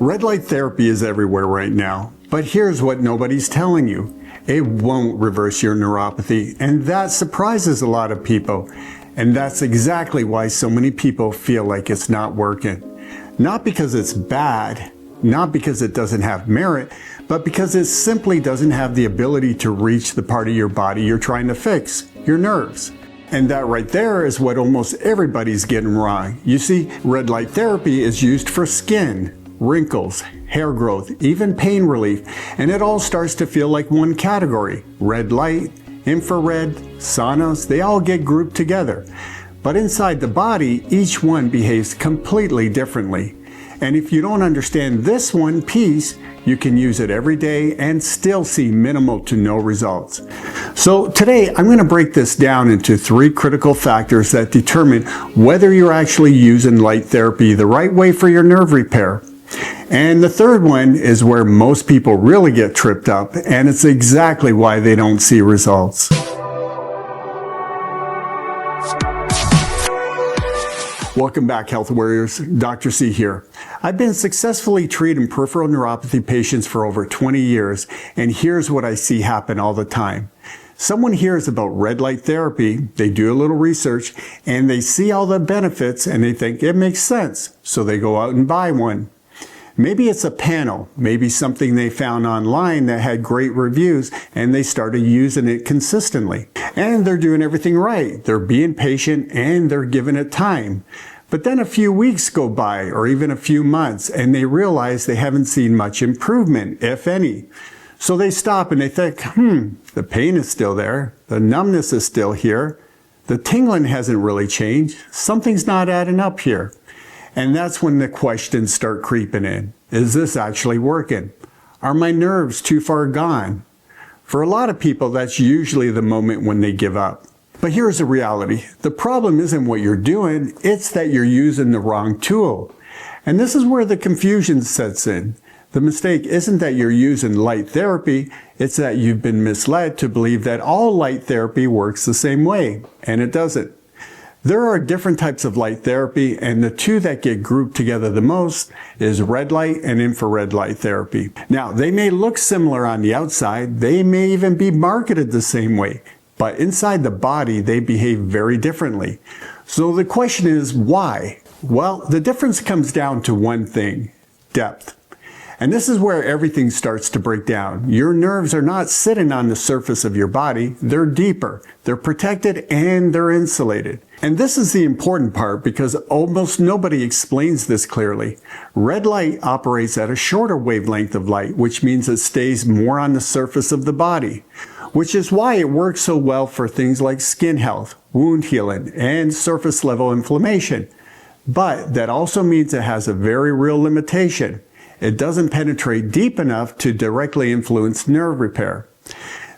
Red light therapy is everywhere right now, but here's what nobody's telling you. It won't reverse your neuropathy, and that surprises a lot of people. And that's exactly why so many people feel like it's not working. Not because it's bad, not because it doesn't have merit, but because it simply doesn't have the ability to reach the part of your body you're trying to fix, your nerves. And that right there is what almost everybody's getting wrong. You see, red light therapy is used for skin, wrinkles, hair growth, even pain relief, and it all starts to feel like one category. Red light, infrared, saunas, they all get grouped together. But inside the body, each one behaves completely differently. And if you don't understand this one piece, you can use it every day and still see minimal to no results. So today, I'm going to break this down into 3 critical factors that determine whether you're actually using light therapy the right way for your nerve repair. And the third one is where most people really get tripped up, and it's exactly why they don't see results. Welcome back, Health Warriors. Dr. C here. I've been successfully treating peripheral neuropathy patients for over 20 years, and here's what I see happen all the time. Someone hears about red light therapy, they do a little research, and they see all the benefits, and they think it makes sense, so they go out and buy one. Maybe it's a panel, maybe something they found online that had great reviews, and they started using it consistently. And they're doing everything right. They're being patient and they're giving it time. But then a few weeks go by, or even a few months, and they realize they haven't seen much improvement, if any. So they stop and they think, the pain is still there, the numbness is still here, the tingling hasn't really changed, something's not adding up here. And that's when the questions start creeping in. Is this actually working? Are my nerves too far gone? For a lot of people, that's usually the moment when they give up. But here's the reality. The problem isn't what you're doing, it's that you're using the wrong tool. And this is where the confusion sets in. The mistake isn't that you're using light therapy, it's that you've been misled to believe that all light therapy works the same way, and it doesn't. There are different types of light therapy, and the two that get grouped together the most is red light and infrared light therapy. Now, they may look similar on the outside, they may even be marketed the same way, but inside the body, they behave very differently. So the question is, why? Well, the difference comes down to one thing: depth. And this is where everything starts to break down. Your nerves are not sitting on the surface of your body, they're deeper, they're protected, and they're insulated. And this is the important part because almost nobody explains this clearly. Red light operates at a shorter wavelength of light, which means it stays more on the surface of the body, which is why it works so well for things like skin health, wound healing, and surface level inflammation. But that also means it has a very real limitation. It doesn't penetrate deep enough to directly influence nerve repair.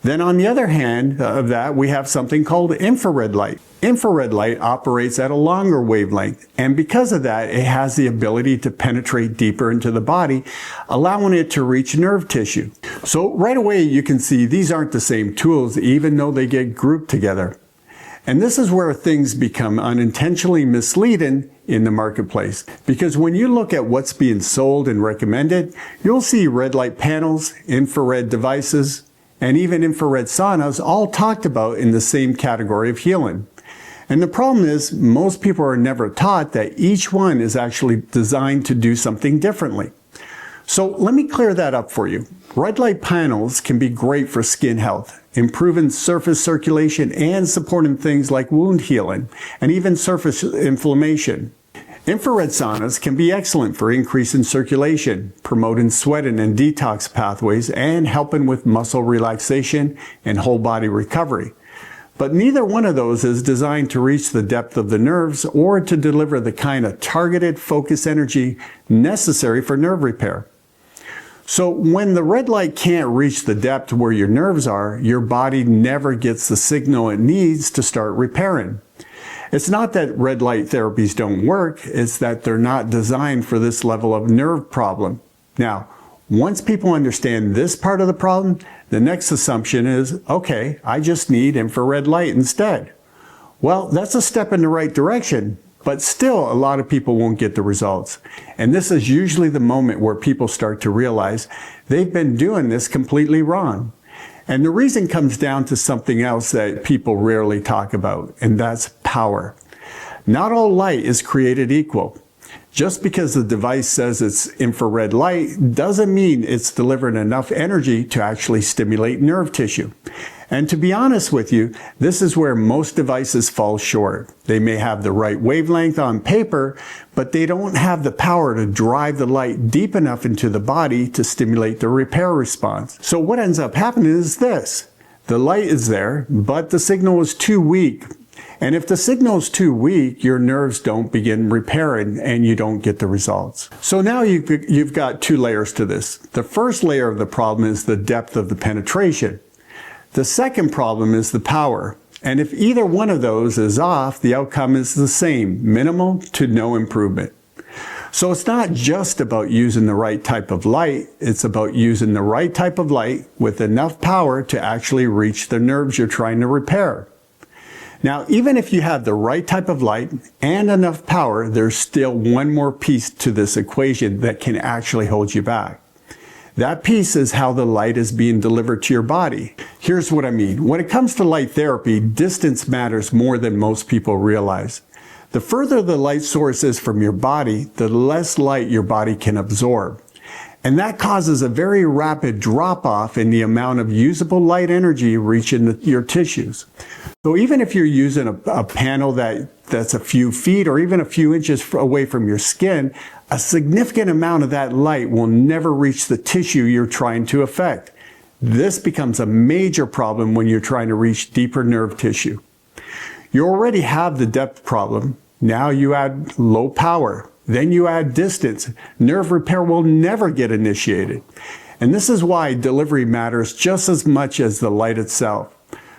Then on the other hand of that, we have something called infrared light. Infrared light operates at a longer wavelength, and because of that, it has the ability to penetrate deeper into the body, allowing it to reach nerve tissue. So right away you can see these aren't the same tools, even though they get grouped together. And this is where things become unintentionally misleading in the marketplace. Because when you look at what's being sold and recommended, you'll see red light panels, infrared devices, and even infrared saunas all talked about in the same category of healing. And the problem is, most people are never taught that each one is actually designed to do something differently. So let me clear that up for you. Red light panels can be great for skin health, improving surface circulation and supporting things like wound healing and even surface inflammation. Infrared saunas can be excellent for increasing circulation, promoting sweating and detox pathways, and helping with muscle relaxation and whole body recovery. But neither one of those is designed to reach the depth of the nerves or to deliver the kind of targeted focus energy necessary for nerve repair. So when the red light can't reach the depth where your nerves are, your body never gets the signal it needs to start repairing. It's not that red light therapies don't work, it's that they're not designed for this level of nerve problem. Now, once people understand this part of the problem, the next assumption is, okay, I just need infrared light instead. Well, that's a step in the right direction, but still a lot of people won't get the results. And this is usually the moment where people start to realize they've been doing this completely wrong. And the reason comes down to something else that people rarely talk about, and that's power. Not all light is created equal. Just because the device says it's infrared light doesn't mean it's delivering enough energy to actually stimulate nerve tissue. And to be honest with you, this is where most devices fall short. They may have the right wavelength on paper, but they don't have the power to drive the light deep enough into the body to stimulate the repair response. So what ends up happening is this. The light is there, but the signal is too weak. And if the signal is too weak, your nerves don't begin repairing and you don't get the results. So now you've got two layers to this. The first layer of the problem is the depth of the penetration. The second problem is the power. And if either one of those is off, the outcome is the same, minimal to no improvement. So it's not just about using the right type of light, it's about using the right type of light with enough power to actually reach the nerves you're trying to repair. Now, even if you have the right type of light and enough power, there's still one more piece to this equation that can actually hold you back. That piece is how the light is being delivered to your body. Here's what I mean. When it comes to light therapy, distance matters more than most people realize. The further the light source is from your body, the less light your body can absorb. And that causes a very rapid drop-off in the amount of usable light energy reaching your tissues. So even if you're using a panel that's a few feet or even a few inches away from your skin, a significant amount of that light will never reach the tissue you're trying to affect. This becomes a major problem when you're trying to reach deeper nerve tissue. You already have the depth problem. Now you add low power. Then you add distance. Nerve repair will never get initiated. And this is why delivery matters just as much as the light itself.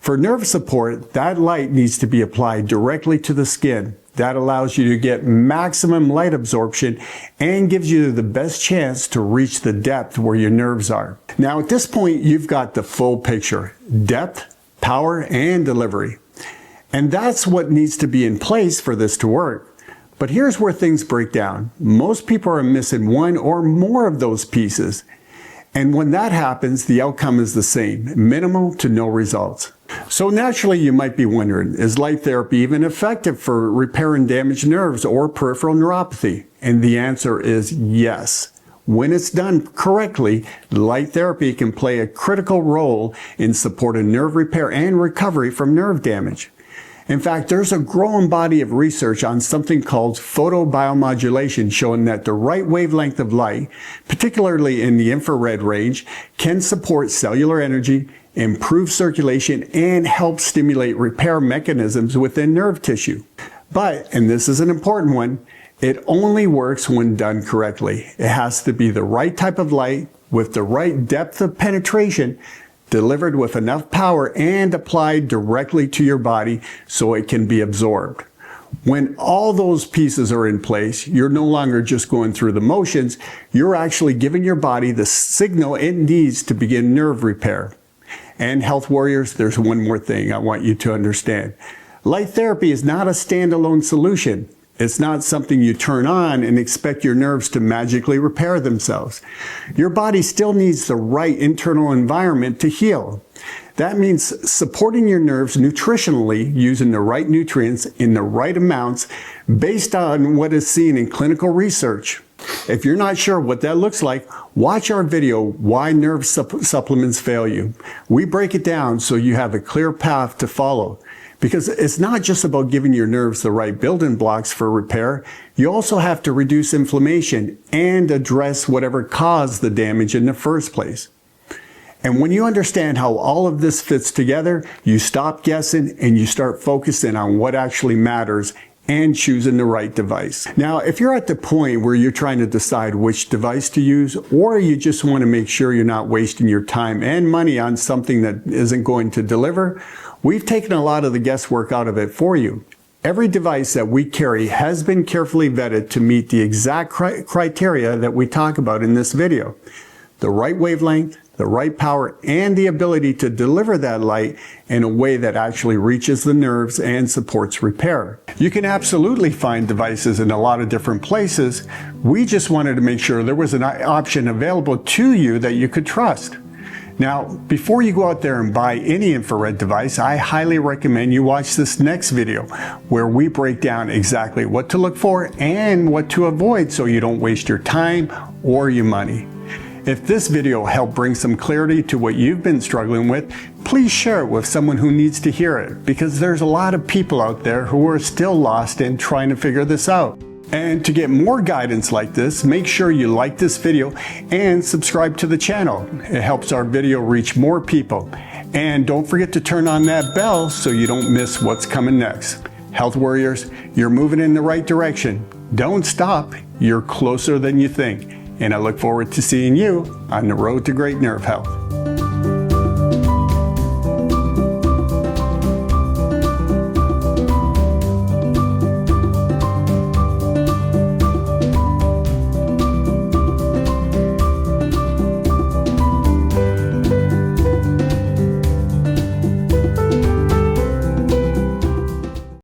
For nerve support, that light needs to be applied directly to the skin. That allows you to get maximum light absorption and gives you the best chance to reach the depth where your nerves are. Now at this point, you've got the full picture: depth, power, and delivery. And that's what needs to be in place for this to work. But here's where things break down. Most people are missing one or more of those pieces. And when that happens, the outcome is the same, minimal to no results. So naturally, you might be wondering, is light therapy even effective for repairing damaged nerves or peripheral neuropathy? And the answer is yes. When it's done correctly, light therapy can play a critical role in supporting nerve repair and recovery from nerve damage. In fact, there's a growing body of research on something called photobiomodulation showing that the right wavelength of light, particularly in the infrared range, can support cellular energy, improve circulation, and help stimulate repair mechanisms within nerve tissue. But, and this is an important one, it only works when done correctly. It has to be the right type of light with the right depth of penetration, delivered with enough power and applied directly to your body so it can be absorbed. When all those pieces are in place, you're no longer just going through the motions, you're actually giving your body the signal it needs to begin nerve repair. And health warriors, there's one more thing I want you to understand. Light therapy is not a standalone solution. It's not something you turn on and expect your nerves to magically repair themselves. Your body still needs the right internal environment to heal. That means supporting your nerves nutritionally using the right nutrients in the right amounts based on what is seen in clinical research. If you're not sure what that looks like, watch our video, Why Nerve Supplements Fail You. We break it down so you have a clear path to follow. Because it's not just about giving your nerves the right building blocks for repair, you also have to reduce inflammation and address whatever caused the damage in the first place. And when you understand how all of this fits together, you stop guessing and you start focusing on what actually matters and choosing the right device. Now, if you're at the point where you're trying to decide which device to use, or you just want to make sure you're not wasting your time and money on something that isn't going to deliver, we've taken a lot of the guesswork out of it for you. Every device that we carry has been carefully vetted to meet the exact criteria that we talk about in this video. the right wavelength, the right power, and the ability to deliver that light in a way that actually reaches the nerves and supports repair. You can absolutely find devices in a lot of different places. We just wanted to make sure there was an option available to you that you could trust. Now, before you go out there and buy any infrared device, I highly recommend you watch this next video where we break down exactly what to look for and what to avoid so you don't waste your time or your money. If this video helped bring some clarity to what you've been struggling with, please share it with someone who needs to hear it, because there's a lot of people out there who are still lost in trying to figure this out. And to get more guidance like this, make sure you like this video and subscribe to the channel. It helps our video reach more people. And don't forget to turn on that bell so you don't miss what's coming next. Health Warriors, you're moving in the right direction. Don't stop. You're closer than you think. And I look forward to seeing you on the road to great nerve health.